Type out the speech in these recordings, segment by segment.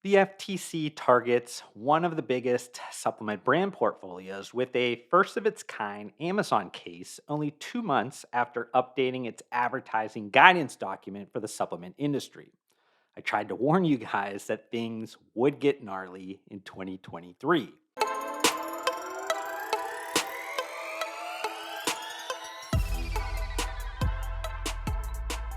The FTC targets one of the biggest supplement brand portfolios with a first of its kind Amazon case only 2 months after updating its advertising guidance document for the supplement industry. I tried to warn you guys that things would get gnarly in 2023.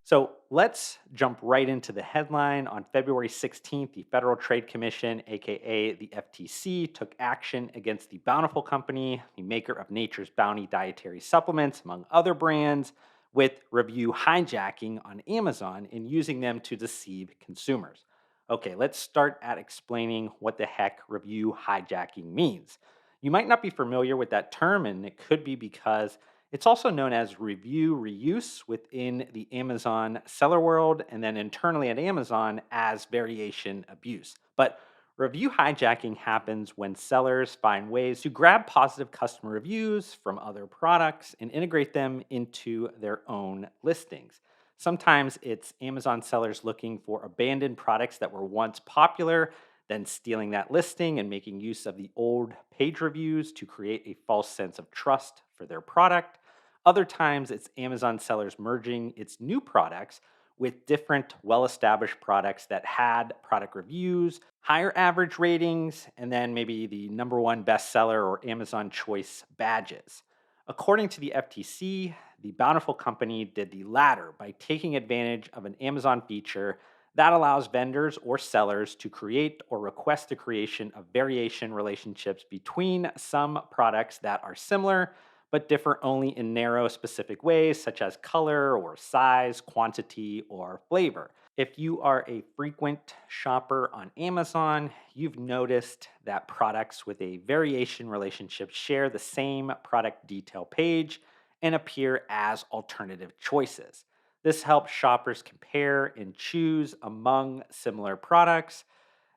So let's jump right into the headline. On February 16th, the Federal Trade Commission, aka the FTC, took action against the Bountiful Company, the maker of Nature's Bounty dietary supplements, among other brands, with review hijacking on Amazon and using them to deceive consumers. Okay, let's start at explaining what the heck review hijacking means. You might not be familiar with that term, and it could be because it's also known as review reuse within the Amazon seller world, and then internally at Amazon as variation abuse. But review hijacking happens when sellers find ways to grab positive customer reviews from other products and integrate them into their own listings. Sometimes it's Amazon sellers looking for abandoned products that were once popular, then stealing that listing and making use of the old page reviews to create a false sense of trust for their product. Other times, it's Amazon sellers merging its new products with different well established products that had product reviews, higher average ratings, and then maybe the number one bestseller or Amazon Choice badges. According to the FTC, the Bountiful Company did the latter by taking advantage of an Amazon feature that allows vendors or sellers to create or request the creation of variation relationships between some products that are similar but differ only in narrow specific ways, such as color or size, quantity, or flavor. If you are a frequent shopper on Amazon, you've noticed that products with a variation relationship share the same product detail page and appear as alternative choices. This helps shoppers compare and choose among similar products.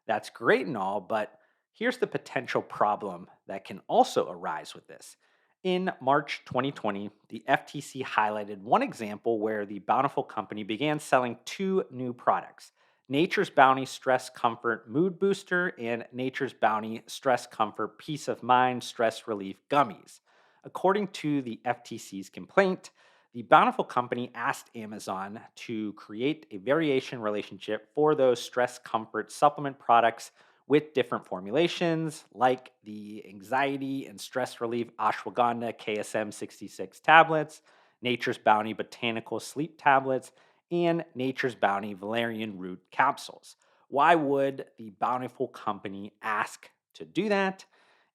That's great and all, but here's the potential problem that can also arise with this. In March 2020, the FTC highlighted one example where the Bountiful Company began selling two new products: Nature's Bounty Stress Comfort Mood Booster and Nature's Bounty Stress Comfort Peace of Mind Stress Relief Gummies. According to the FTC's complaint, the Bountiful Company asked Amazon to create a variation relationship for those stress comfort supplement products with different formulations, like the anxiety and stress relief ashwagandha KSM 66 tablets, Nature's Bounty Botanical Sleep tablets, and Nature's Bounty Valerian Root capsules. Why would the Bountiful Company ask to do that?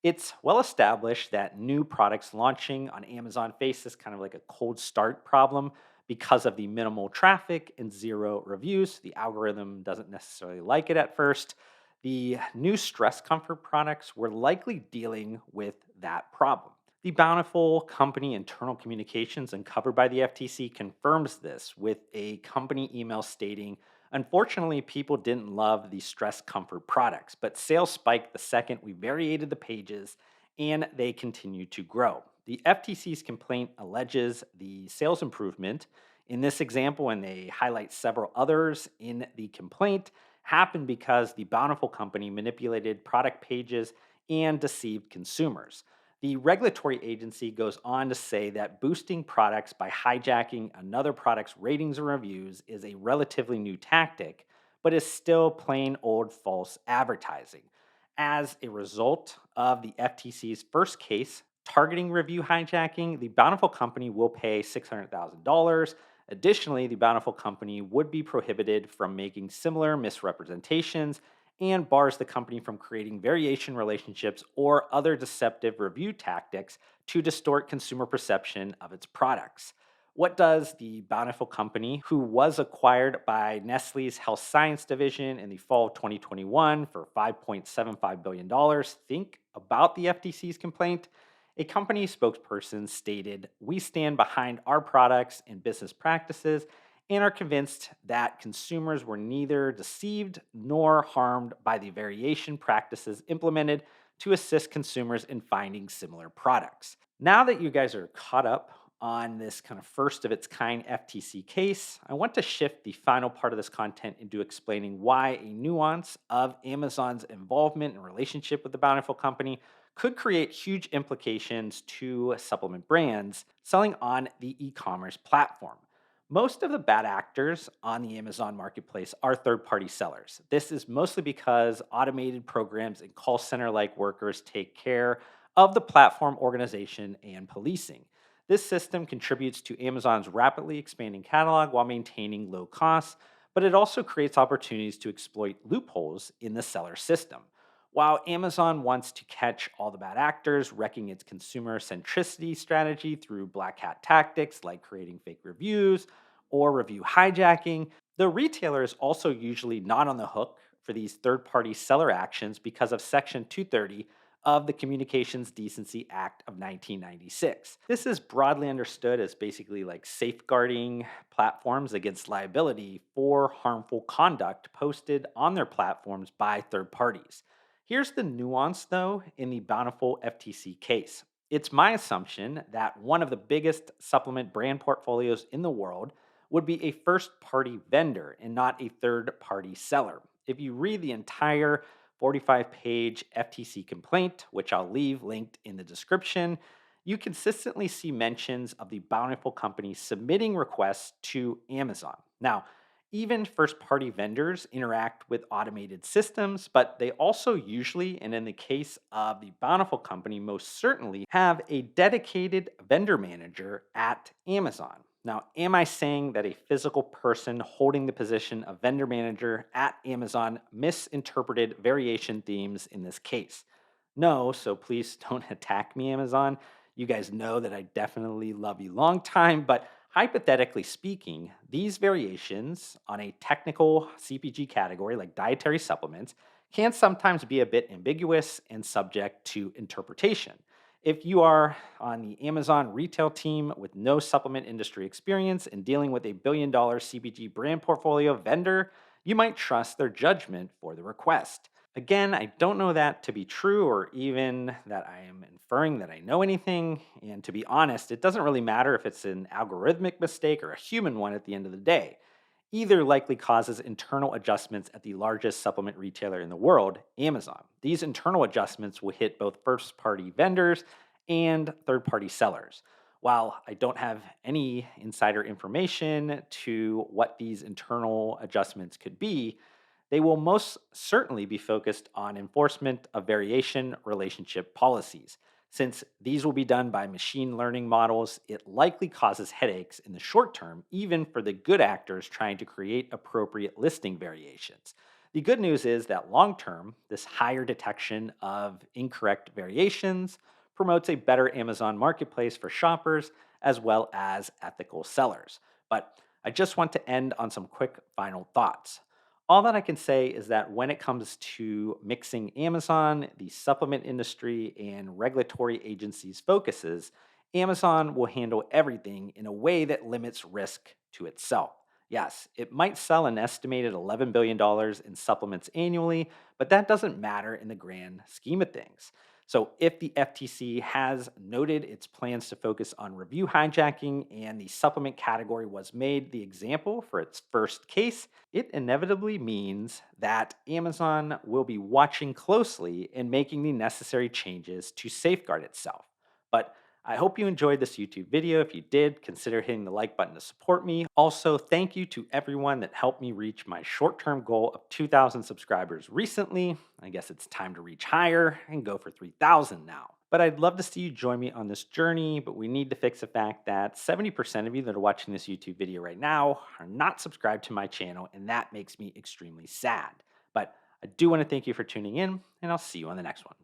It's well established that new products launching on Amazon face this kind of like a cold start problem because of the minimal traffic and zero reviews. The algorithm doesn't necessarily like it at first. The new stress comfort products were likely dealing with that problem. The Bountiful Company internal communications uncovered by the FTC confirms this with a company email stating, "Unfortunately, people didn't love the stress comfort products, but sales spiked the second we variated the pages and they continue to grow." The FTC's complaint alleges the sales improvement in this example, and they highlight several others in the complaint, happened because the Bountiful Company manipulated product pages and deceived consumers. The regulatory agency goes on to say that boosting products by hijacking another product's ratings and reviews is a relatively new tactic, but is still plain old false advertising. As a result of the FTC's first case targeting review hijacking, the Bountiful Company will pay $600,000. Additionally, the Bountiful Company would be prohibited from making similar misrepresentations and bars the company from creating variation relationships or other deceptive review tactics to distort consumer perception of its products. What does the Bountiful Company, who was acquired by Nestle's Health Science Division in the fall of 2021 for $5.75 billion, think about the FTC's complaint? A company spokesperson stated, "We stand behind our products and business practices and are convinced that consumers were neither deceived nor harmed by the variation practices implemented to assist consumers in finding similar products." Now that you guys are caught up On this kind of first of its kind FTC case, I want to shift the final part of this content into explaining why a nuance of Amazon's involvement and relationship with the Bountiful Company could create huge implications to supplement brands selling on the e commerce platform. Most of the bad actors on the Amazon marketplace are third party sellers. This is mostly because automated programs and call center like workers take care of the platform organization and policing. This system contributes to Amazon's rapidly expanding catalog while maintaining low costs, but it also creates opportunities to exploit loopholes in the seller system. While Amazon wants to catch all the bad actors, wrecking its consumer centricity strategy through black hat tactics like creating fake reviews or review hijacking, the retailer is also usually not on the hook for these third party seller actions because of Section 230 of the Communications Decency Act of 1996. This is broadly understood as basically like safeguarding platforms against liability for harmful conduct posted on their platforms by third parties. Here's the nuance, though, in the Bountiful FTC case. It's my assumption that one of the biggest supplement brand portfolios in the world would be a first party vendor and not a third party seller. If you read the entire 45-page FTC complaint, which I'll leave linked in the description, you consistently see mentions of the Bountiful Company submitting requests to Amazon. Now, even first party vendors interact with automated systems, but they also usually, and in the case of the Bountiful Company, most certainly have a dedicated vendor manager at Amazon. Now, am I saying that a physical person holding the position of vendor manager at Amazon misinterpreted variation themes in this case? No, so please don't attack me, Amazon. You guys know that I definitely love you long time, but hypothetically speaking, these variations on a technical CPG category like dietary supplements can sometimes be a bit ambiguous and subject to interpretation. If you are on the Amazon retail team with no supplement industry experience and dealing with a $1 billion CPG brand portfolio vendor, you might trust their judgment for the request. Again, I don't know that to be true or even that I am inferring that I know anything. And to be honest, it doesn't really matter if it's an algorithmic mistake or a human one at the end of the day. Either likely causes internal adjustments at the largest supplement retailer in the world, Amazon. These internal adjustments will hit both first party vendors and third party sellers. While I don't have any insider information to what these internal adjustments could be, they will most certainly be focused on enforcement of variation relationship policies. Since these will be done by machine learning models, it likely causes headaches in the short term, even for the good actors trying to create appropriate listing variations. The good news is that long term, this higher detection of incorrect variations promotes a better Amazon marketplace for shoppers as well as ethical sellers. But I just want to end on some quick final thoughts. All that I can say is that when it comes to mixing Amazon, the supplement industry, and regulatory agencies' focuses, Amazon will handle everything in a way that limits risk to itself. Yes, it might sell an estimated $11 billion in supplements annually, but that doesn't matter in the grand scheme of things. So, if the FTC has noted its plans to focus on review hijacking and the supplement category was made the example for its first case, it inevitably means that Amazon will be watching closely and making the necessary changes to safeguard itself. But I hope you enjoyed this YouTube video. If you did, consider hitting the like button to support me. Also, thank you to everyone that helped me reach my short-term goal of 2,000 subscribers recently. I guess it's time to reach higher and go for 3,000 now. But I'd love to see you join me on this journey, but we need to fix the fact that 70% of you that are watching this YouTube video right now are not subscribed to my channel, and that makes me extremely sad. But I do want to thank you for tuning in, and I'll see you on the next one.